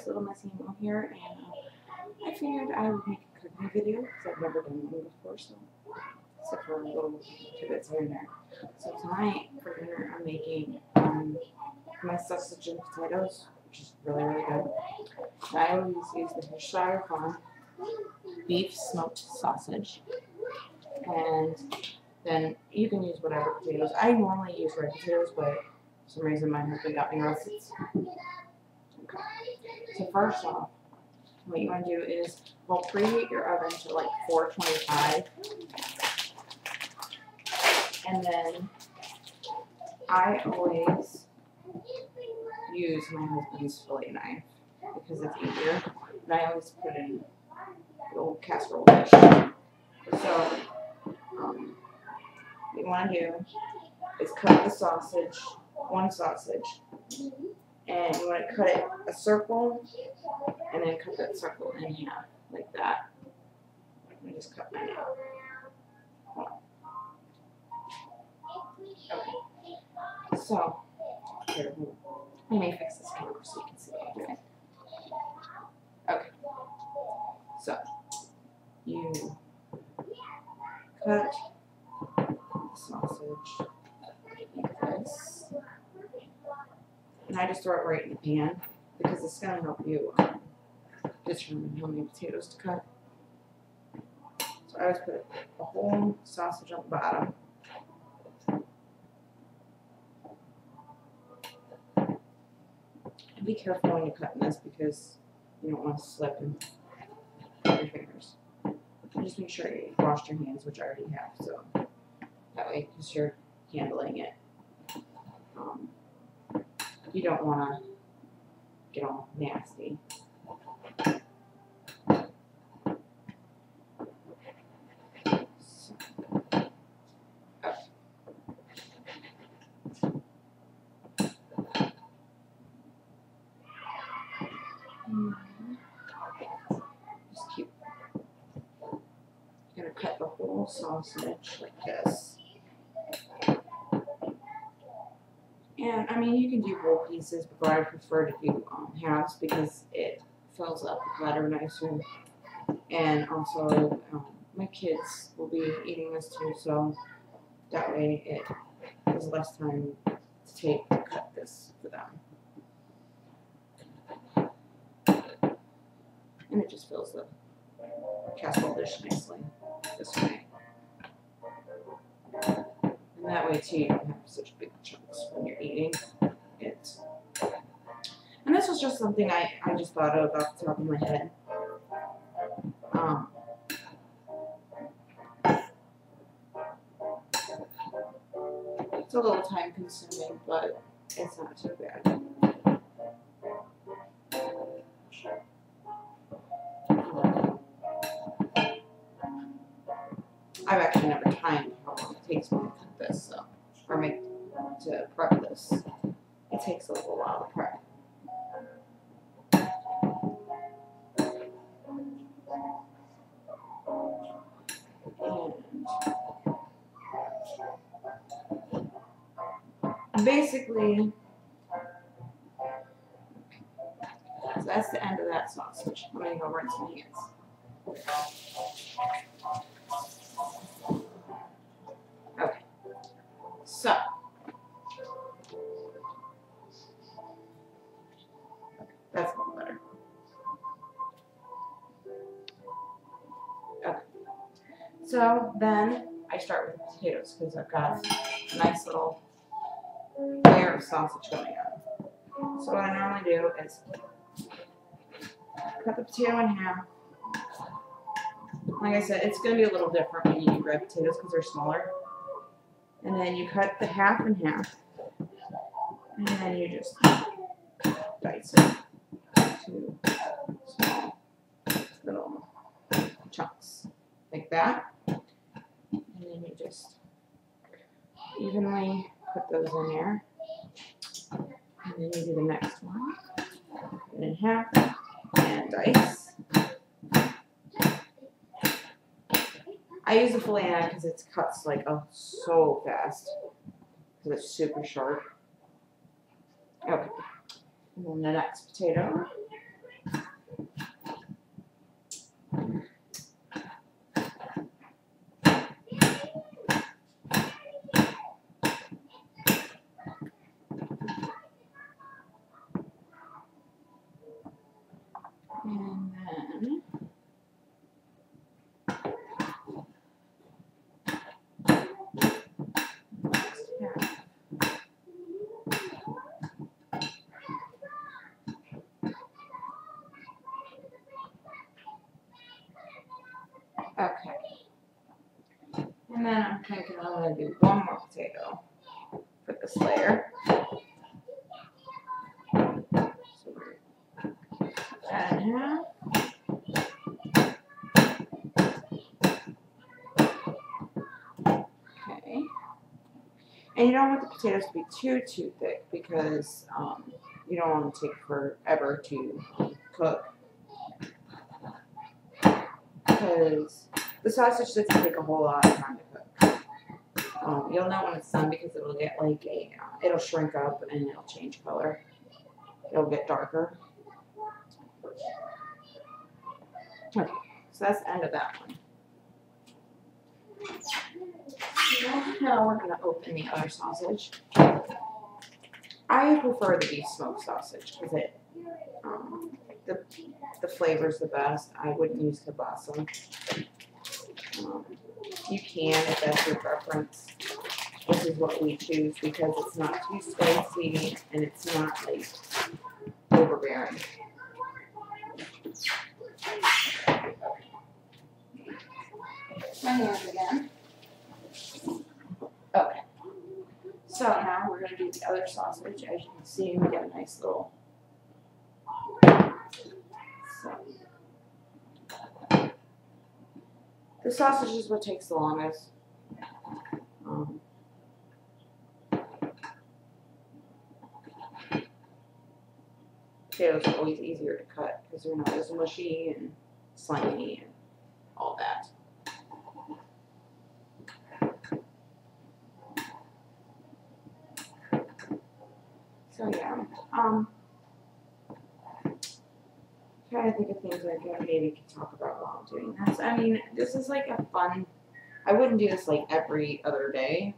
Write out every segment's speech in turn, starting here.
little messy meal here, and I figured I would make a cooking video because I've never done one before, so except for little tidbits here and there. So tonight for dinner I'm making my sausage and potatoes, which is really, really good. And I always use the Hishire Farm beef smoked sausage, and then you can use whatever potatoes. I normally use red potatoes, but for some reason my husband got me roasted. Okay. So first off, what you want to do is, well, preheat your oven to like 425, and then I always use my husband's fillet knife because it's easier, and I always put it in the old casserole dish. So what you want to do is cut the sausage, one sausage, and you want to cut it a circle, and then cut that circle in half, like that. Let me just cut my nail. Hold on. Okay. So, here, let me fix this camera so you can see it. Okay. Okay. So, you cut the sausage like this. And I just throw it right in the pan because it's going to help you determine how many potatoes to cut. So I always put the whole sausage on the bottom. And be careful when you're cutting this because you don't want to slip and cut your fingers. And just make sure you wash your hands, which I already have, so that way, because you're handling it. You don't want to get all nasty. So, okay. Just keep. You're going to cut the whole sausage like this. And, I mean, you can do whole pieces, but I prefer to do halves because it fills up the platter nicer. And also, my kids will be eating this too, so that way it is less time to take to cut this for them. And it just fills the casserole dish nicely this way. And that way, too, you don't have such big chunks when you're eating it. And this was just something I just thought of off the top of my head. It's a little time consuming, but it's not too bad. I've actually never timed how long it takes me to cut this, so, or to prep this. It takes a little while to prep. And basically, so that's the end of that sausage. I'm going to go rinse my hands. Okay, so that's a little better. Okay, so then I start with the potatoes because I've got a nice little layer of sausage going on. So what I normally do is cut the potato in half. Like I said, it's going to be a little different when you eat red potatoes because they're smaller. And then you cut the half in half. And then you just dice it to small little chunks. Like that. And then you just evenly put those in there. And then you do the next one. Cut it in half and dice. I use the fillet knife because it cuts like so fast because it's super sharp. Okay, and then the next potato. thinking I'm going to do one more potato for this layer. So we're that in half. Okay. And you don't want the potatoes to be too thick because you don't want to take forever to cook. Because the sausage doesn't take a whole lot of time to cook. You'll know when it's done because it'll get like it'll shrink up and it'll change color. It'll get darker. Okay, so that's the end of that one. Now we're going to open the other sausage. I prefer the beef smoked sausage because it the flavor's the best. I wouldn't use kielbasa. You can if that's your preference. This is what we choose because it's not too spicy and it's not like overbearing. My hands again. Okay. So now we're going to do the other sausage. As you can see, we got a nice little. So the sausage is what takes the longest. Potatoes are always easier to cut because they're not as mushy and slimy and all that. So yeah, trying to think of things I maybe could talk about while I'm doing this. I mean, this is like a fun. I wouldn't do this like every other day.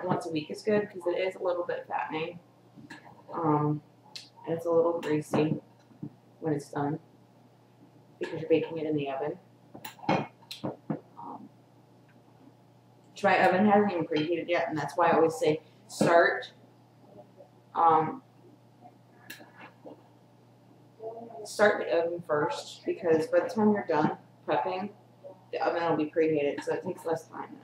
Once a week is good because it is a little bit fattening. And it's a little greasy when it's done because you're baking it in the oven. Which my oven hasn't even preheated yet, and that's why I always say start. Start the oven first because by the time you're done prepping, the oven will be preheated, so it takes less time.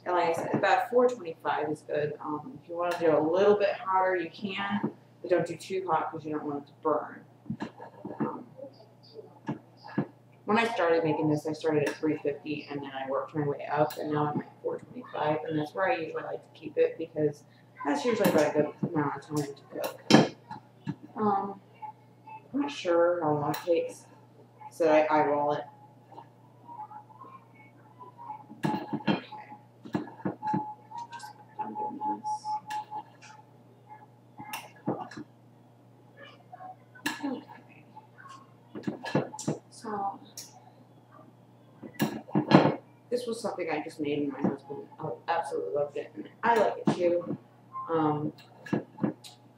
And like I said, about 425 is good. If you want to do a little bit hotter, you can, but don't do too hot because you don't want it to burn. When I started making this, I started at 350 and then I worked my way up, and now I'm at 425, and that's where I usually like to keep it because that's usually about a good amount of time to cook. I'm not sure how long it takes, so I eyeball it. Okay. I'm doing this. Okay. So, this was something I just made, and my husband absolutely loved it, and I like it too.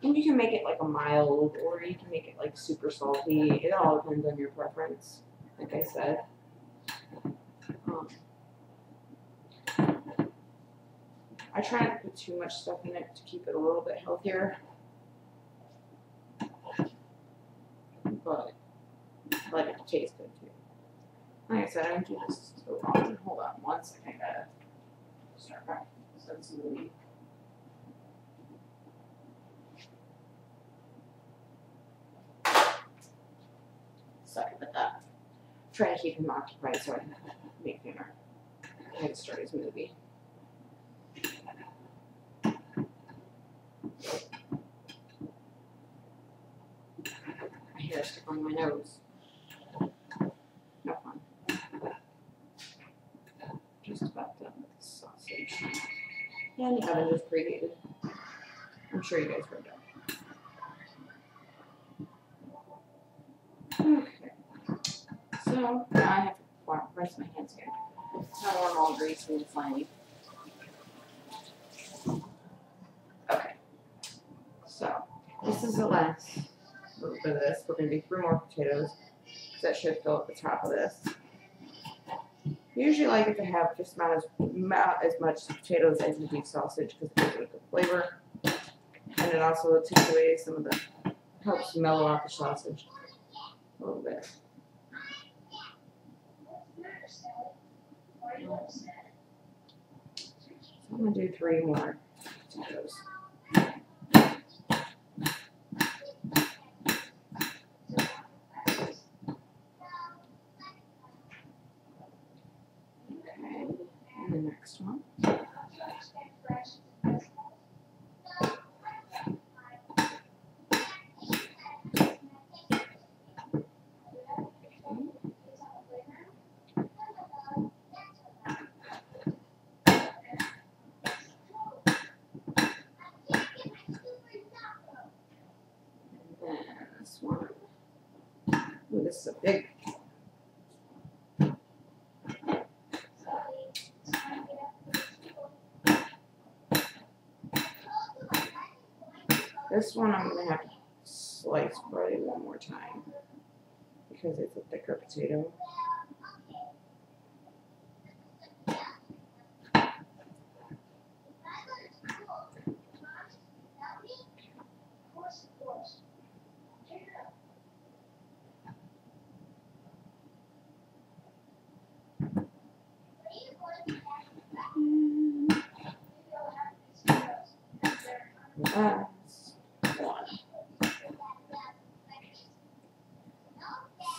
And you can make it like a mild, or you can make it like super salty. It all depends on your preference, like I said. I try not to put too much stuff in it to keep it a little bit healthier. But I like it to taste good too. Like I said, I don't do this so often. Hold on one second, I gotta start back. Sensibility. Sorry about that. Trying to keep him occupied so I can make dinner. I had to start his movie. My hair stuck on my nose. No fun. Just about done with the sausage. And the oven is preheated. I'm sure you guys heard that. Okay. So now I have to press my hands again. Now I'm all greasy and slimy. Okay. So this is the last little bit of this. We're going to do 3 more potatoes because that should fill up the top of this. Usually like it to have just about as much potatoes as you do sausage because it gives it a good flavor. And it also takes away some of the, helps mellow out the sausage a little bit. I'm gonna do 3 more potatoes. Okay, and the next one. This one. Ooh, this is a big. This one I'm gonna have to slice probably one more time because it's a thicker potato. That's one.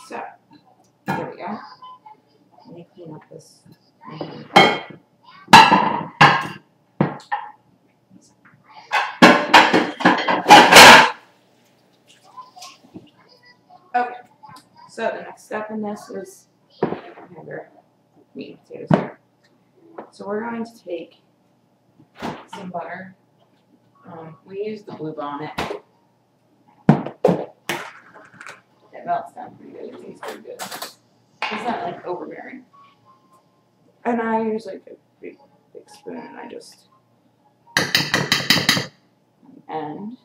So, there we go. Let me clean up this. Okay, so the next step in this is I have your meat and potatoes here. So we're going to take some butter. We use the Blue Bonnet. It melts down pretty good. It tastes pretty good. It's not like overbearing. And I use like a big spoon and I just and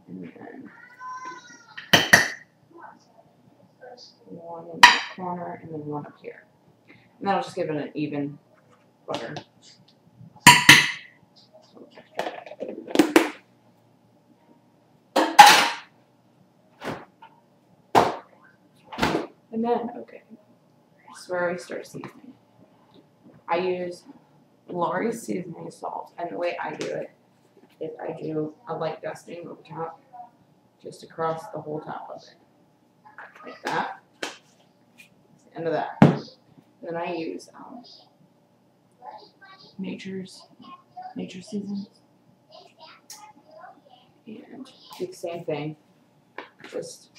then one in the corner and then one up here. And that'll just give it an even butter. And then, okay, this is where we start seasoning. I use Lawry's seasoning salt, and the way I do it is I do a light dusting over top, just across the whole top of it, like that. That's the end of that. And then I use Nature's Seasons, and do the same thing, just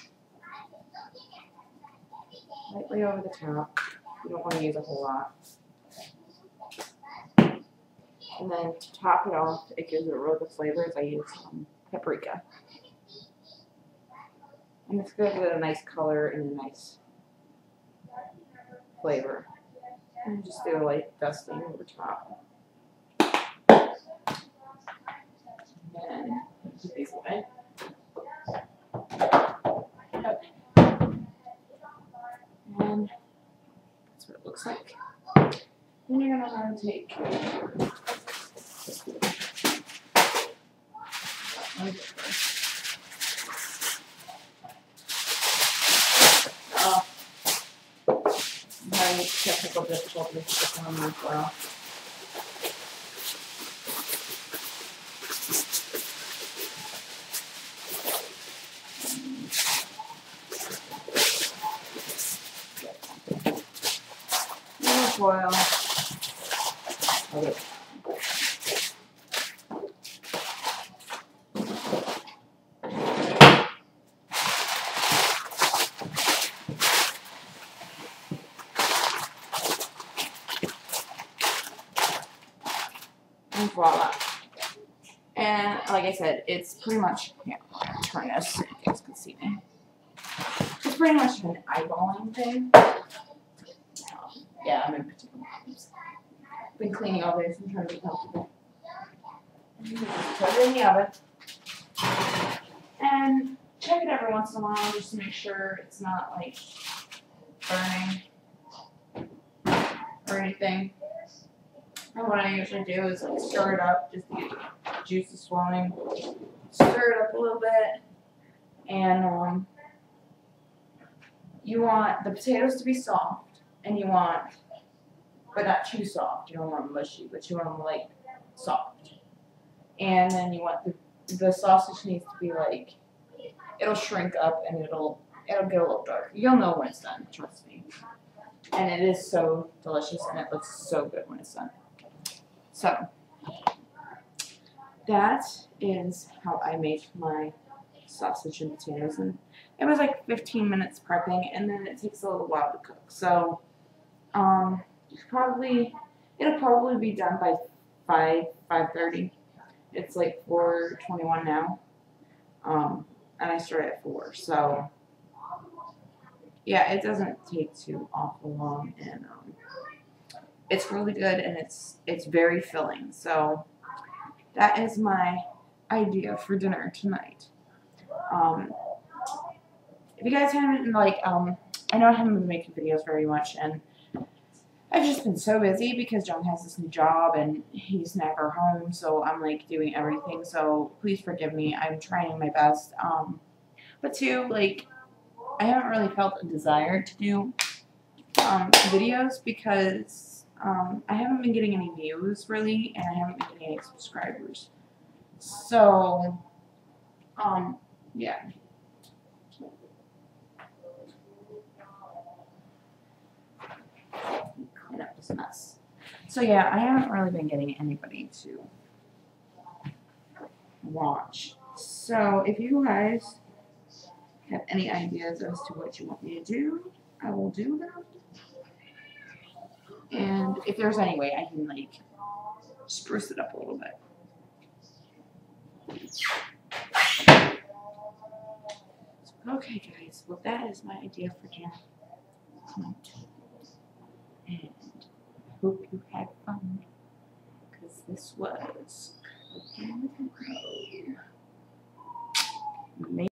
lightly over the top. You don't want to use a whole lot. And then to top it off, it gives it a real good flavors. I use paprika. And it's going to give it a nice color and a nice flavor. And just do a light dusting over top. And put these away. Okay. And that's what it looks like. Then you're going to want to take I'm having technical difficulties with this one as well. Foil. Okay. And voila. And like I said, it's pretty much, yeah, turn this so you guys can see me. It's pretty much an eyeballing thing. Yeah, I'm in particular. Been cleaning all day, so I'm trying to be comfortable. Put it in the oven. And check it every once in a while just to make sure it's not like burning or anything. And what I usually do is like stir it up, just get juices flowing. Stir it up a little bit. And you want the potatoes to be soft. And you want, but not too soft. You don't want them mushy, but you want them like soft. And then you want the sausage needs to be like, it'll shrink up and it'll get a little dark. You'll know when it's done, trust me. And it is so delicious and it looks so good when it's done. So that is how I make my sausage and potatoes, and it was like 15 minutes prepping, and then it takes a little while to cook. So it'll probably be done by 5:30. It's like 4:21 now, and I start at 4. So yeah, it doesn't take too awful long, and it's really good, and it's very filling. So that is my idea for dinner tonight. If you guys haven't, like, I know I haven't been making videos very much, and I've just been so busy because John has this new job, and he's never home, so I'm, like, doing everything, so please forgive me. I'm trying my best. But two, like, I haven't really felt a desire to do videos because I haven't been getting any views, really, and I haven't been getting any subscribers. So, yeah. Clean up this mess. So yeah, I haven't really been getting anybody to watch. So if you guys have any ideas as to what you want me to do, I will do them. And if there's any way I can, like, spruce it up a little bit. Okay, guys. Well, that is my idea for dinner tonight. And I hope you had fun, because this was Cooking with Mo.